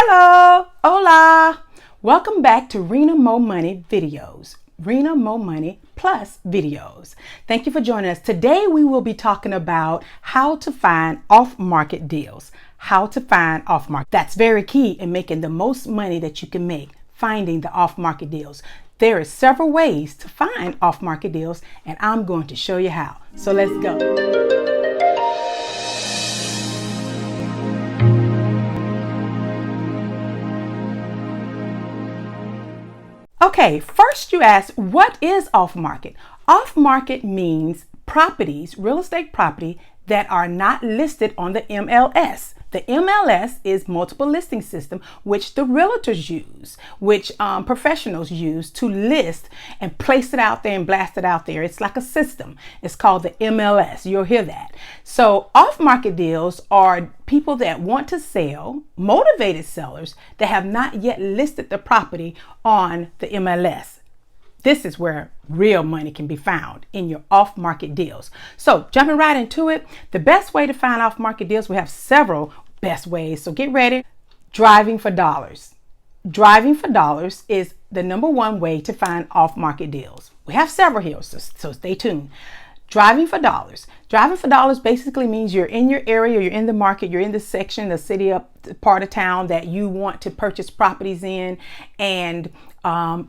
Hello, hola. Welcome back to Rena Mo Money videos. Rena Mo Money plus videos. Thank you for joining us. Today we will be talking about how to find off-market deals. How to find off-market. That's very key in making the most money that you can make, finding the off-market deals. There are several ways to find off-market deals, and I'm going to show you how. So let's go. Okay, first you ask, what is off-market? Off-market means properties, real estate property that are not listed on the MLS. The MLS is multiple listing system, which the realtors use, which professionals use to list and place it out there and blast it out there. It's like a system. It's called the MLS. You'll hear that. So off-market deals are people that want to sell, motivated sellers that have not yet listed the property on the MLS. This is where real money can be found, in your off-market deals. So jumping right into it, the best way to find off-market deals, we have several best ways. So get ready. Driving for dollars. Driving for dollars is the number one way to find off-market deals. We have several here, so stay tuned. Driving for dollars. Driving for dollars basically means you're in your area, you're in the market, you're in the section, the city, part of town that you want to purchase properties in, and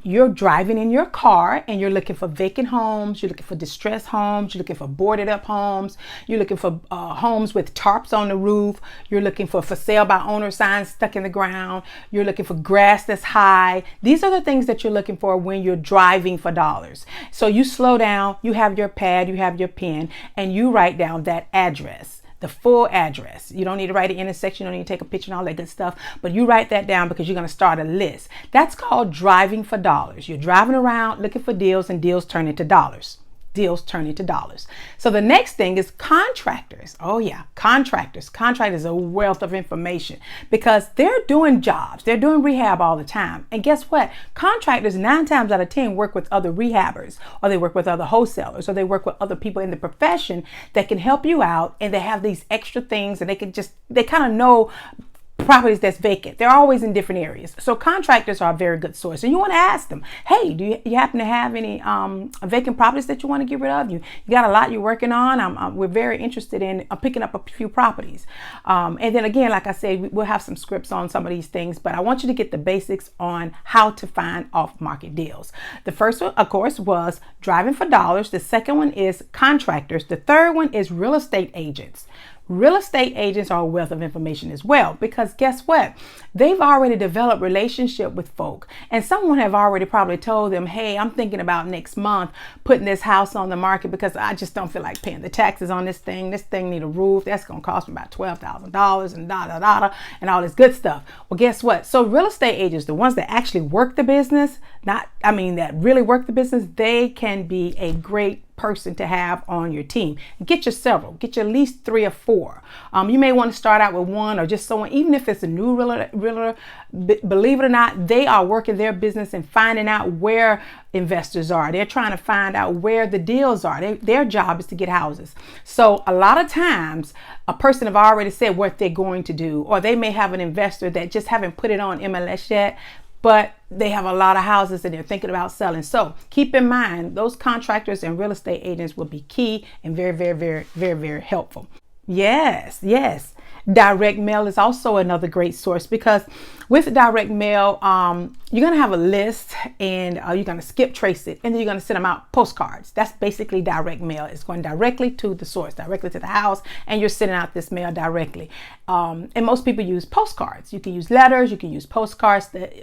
you're driving in your car and you're looking for vacant homes, you're looking for distressed homes, you're looking for boarded up homes, you're looking for homes with tarps on the roof, you're looking for sale by owner signs stuck in the ground, you're looking for grass that's high. These are the things that you're looking for when you're driving for dollars. So you slow down, you have your pad, you have your pen, and you write down that address. The full address. You don't need to write the intersection, you don't need to take a picture and all that good stuff, but you write that down because you're going to start a list. That's called driving for dollars. You're driving around looking for deals, and deals turn into dollars. Deals turn into dollars. So the next thing is contractors. Oh yeah, contractors. Contractors are a wealth of information because they're doing jobs. They're doing rehab all the time. And guess what? Contractors 9 times out of 10 work with other rehabbers, or they work with other wholesalers, or they work with other people in the profession that can help you out, and they have these extra things, and they kind of know properties that's vacant. They're always in different areas. So contractors are a very good source. And you want to ask them, hey, do you happen to have any vacant properties that you want to get rid of? You got a lot you're working on. We're very interested in picking up a few properties. And then again, like I said, we'll have some scripts on some of these things, but I want you to get the basics on how to find off-market deals. The first one, of course, was driving for dollars. The second one is contractors. The third one is real estate agents. Real estate agents are a wealth of information as well, because guess what? They've already developed relationship with folk, and someone have already probably told them, hey, I'm thinking about next month putting this house on the market because I just don't feel like paying the taxes on this thing. This thing need a roof. That's going to cost me about $12,000 and and all this good stuff. Well, guess what? So real estate agents, the ones that actually work the business, that really work the business, they can be a great person to have on your team. Get you several. Get you at least 3 or 4. You may want to start out with one, or just someone, even if it's a new realtor, believe it or not, they are working their business and finding out where investors are. They're trying to find out where the deals are. Their job is to get houses. So a lot of times a person have already said what they're going to do, or they may have an investor that just haven't put it on MLS yet, but they have a lot of houses and they're thinking about selling. So keep in mind, those contractors and real estate agents will be key and very, very, very, very, very helpful. Yes. Direct mail is also another great source, because with direct mail, you're going to have a list, and you're going to skip trace it, and then you're going to send them out postcards. That's basically direct mail. It's going directly to the source, directly to the house, and you're sending out this mail directly. And most people use postcards. You can use letters, you can use postcards. The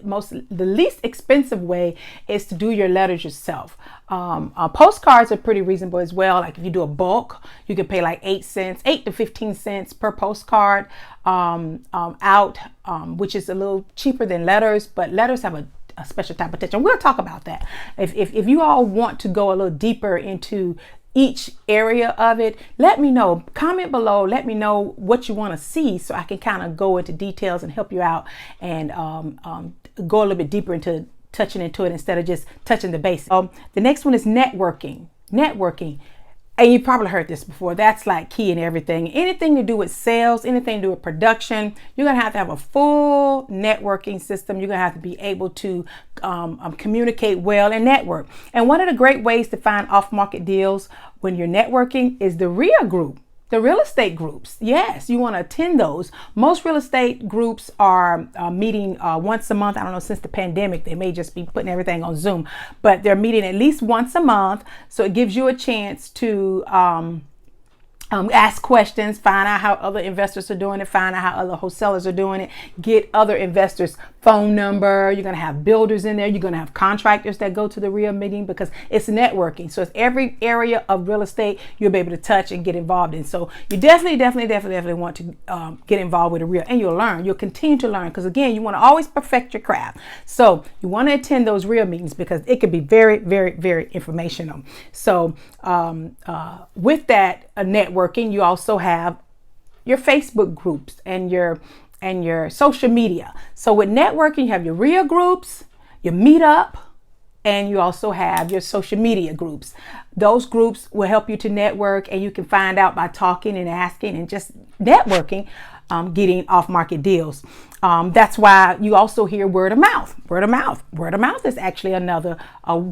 least expensive way is to do your letters yourself. Postcards are pretty reasonable as well. Like if you do a bulk, you can pay like 8 to 15 cents per postcard which is a little cheaper than letters, but letters have a special type of attention. We'll talk about that. If you all want to go a little deeper into each area of it, let me know. Comment below. Let me know what you want to see, so I can kind of go into details and help you out, and go a little bit deeper into touching into it instead of just touching the basics. The next one is networking. And you probably heard this before. That's like key in everything. Anything to do with sales, anything to do with production, you're going to have a full networking system. You're going to have to be able to communicate well and network. And one of the great ways to find off-market deals when you're networking is the REIA group. The real estate groups, yes, you want to attend those. Most real estate groups are meeting once a month. I don't know, since the pandemic, they may just be putting everything on Zoom, but they're meeting at least once a month. So it gives you a chance to ask questions, find out how other investors are doing it, find out how other wholesalers are doing it, get other investors' phone number. You're going to have builders in there. You're going to have contractors that go to the REIA meeting because it's networking. So it's every area of real estate you'll be able to touch and get involved in. So you definitely want to get involved with a REIA, and you'll learn. You'll continue to learn because, again, you want to always perfect your craft. So you want to attend those REIA meetings because it could be very, very, very informational. So with that networking, you also have your Facebook groups and your social media. So with networking, you have your REIA groups, your meetup, and you also have your social media groups. Those groups will help you to network, and you can find out by talking and asking and just networking, getting off-market deals. That's why you also hear word of mouth. Word of mouth is actually a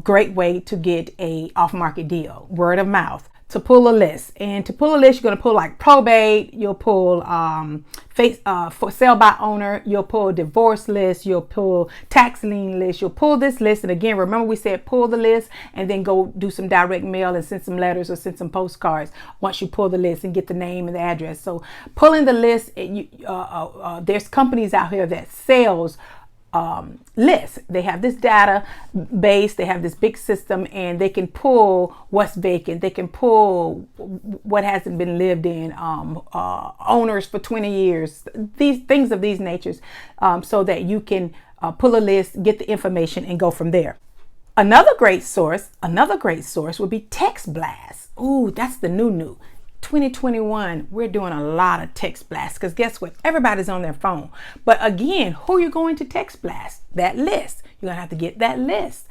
great way to get a off-market deal. Word of mouth. To pull a list. And to pull a list, you're going to pull like probate, you'll pull for sale by owner, you'll pull divorce list, you'll pull tax lien list, you'll pull this list. And again, remember we said pull the list and then go do some direct mail and send some letters or send some postcards once you pull the list and get the name and the address. So pulling the list, there's companies out here that sells lists. They have this data base, they have this big system, and they can pull what's vacant, they can pull what hasn't been lived in, owners for 20 years, these things of these natures, so that you can pull a list, get the information, and go from there. Another great source would be text blasts. Ooh, that's the new. 2021, we're doing a lot of text blasts because guess what? Everybody's on their phone. But again, who are you going to text blast? That list. You're going to have to get that list.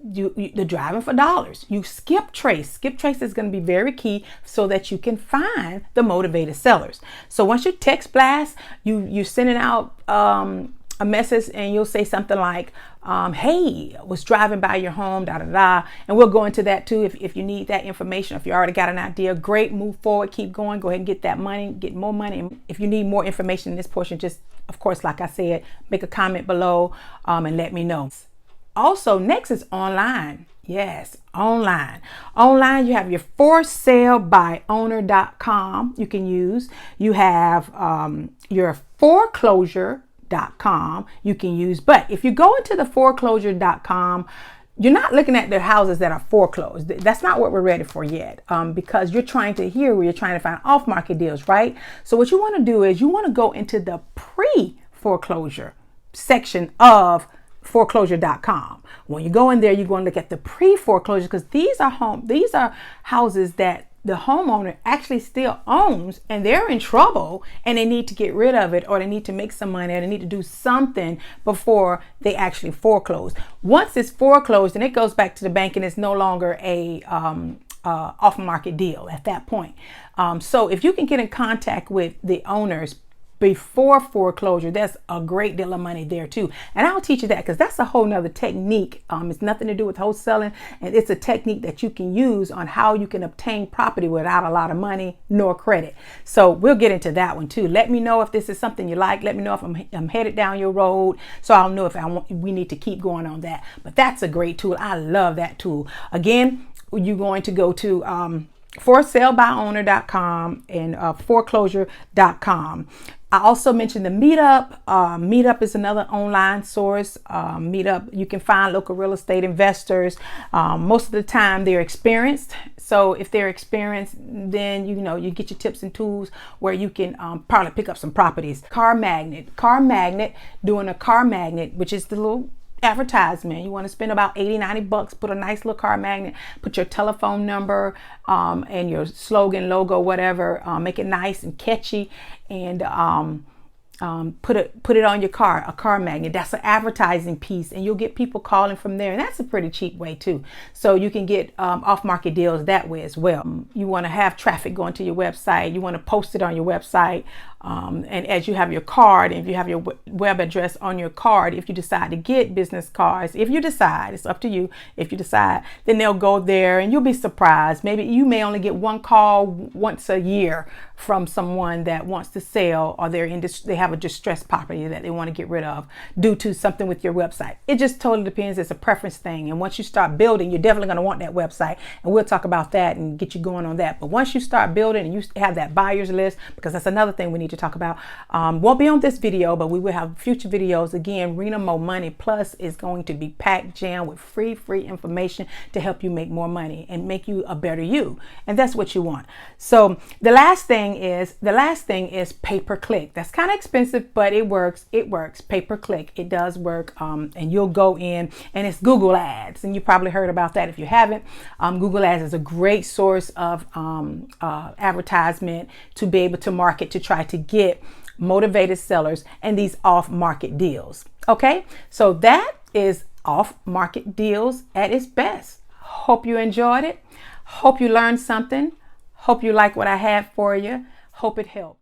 The driving for dollars. You skip trace. Skip trace is going to be very key so that you can find the motivated sellers. So once you text blast, you're sending out a message and you'll say something like, hey, I was driving by your home, and we'll go into that too if you need that information. If you already got an idea, great, move forward, keep going, go ahead and get that money, get more money. And if you need more information in this portion, just, of course, like I said, make a comment below and let me know. Also, next is online. Yes, online. Online, you have your forsalebyowner.com you can use. You have your foreclosure.com you can use. But if you go into the foreclosure.com, you're not looking at the houses that are foreclosed. That's not what we're ready for yet, because you're trying to find off-market deals, right? So what you want to do is you want to go into the pre-foreclosure section of foreclosure.com. When you go in there, you're going to look at the pre-foreclosure because these are houses that the homeowner actually still owns and they're in trouble and they need to get rid of it, or they need to make some money, or they need to do something before they actually foreclose. Once it's foreclosed and it goes back to the bank and it's no longer a off-market deal at that point. So if you can get in contact with the owners before foreclosure, that's a great deal of money there too. And I'll teach you that because that's a whole nother technique. It's nothing to do with wholesaling, and it's a technique that you can use on how you can obtain property without a lot of money nor credit. So we'll get into that one too. Let me know if this is something you like. Let me know if I'm headed down your road, so I'll know if we need to keep going on that. But that's a great tool. I love that tool. Again, you're going to go to forsalebyowner.com and foreclosure.com. I also mentioned the Meetup. Meetup is another online source. Meetup, you can find local real estate investors. Most of the time they're experienced. So if they're experienced, then you get your tips and tools where you can probably pick up some properties. Car Magnet, doing a car magnet, which is the little advertisement. You want to spend about $80-$90, put a nice little car magnet, put your telephone number and your slogan, logo, whatever, make it nice and catchy, and put it on your car, a car magnet. That's an advertising piece, and you'll get people calling from there, and that's a pretty cheap way too. So you can get off-market deals that way as well. You want to have traffic going to your website. You want to post it on your website, and as you have your card, and if you have your web address on your card, if you decide to get business cards, if you decide, it's up to you. If you decide, then they'll go there, and you'll be surprised. Maybe you may only get one call once a year from someone that wants to sell, or they have a distressed property that they want to get rid of due to something with your website. It just totally depends. It's a preference thing. And once you start building, you're definitely going to want that website. And we'll talk about that and get you going on that. But once you start building and you have that buyer's list, because that's another thing we need to talk about. Won't be on this video, but we will have future videos. Again, Rena Mo Money Plus is going to be packed jam with free information to help you make more money and make you a better you. And that's what you want. So the last thing is pay-per-click. That's kind of expensive, but it works. Pay-per-click. It does work. And you'll go in, and it's Google Ads. And you probably heard about that if you haven't. Google Ads is a great source of advertisement to be able to market, to try to get motivated sellers and these off-market deals. Okay, so that is off-market deals at its best. Hope you enjoyed it. Hope you learned something. Hope you like what I had for you. Hope it helped.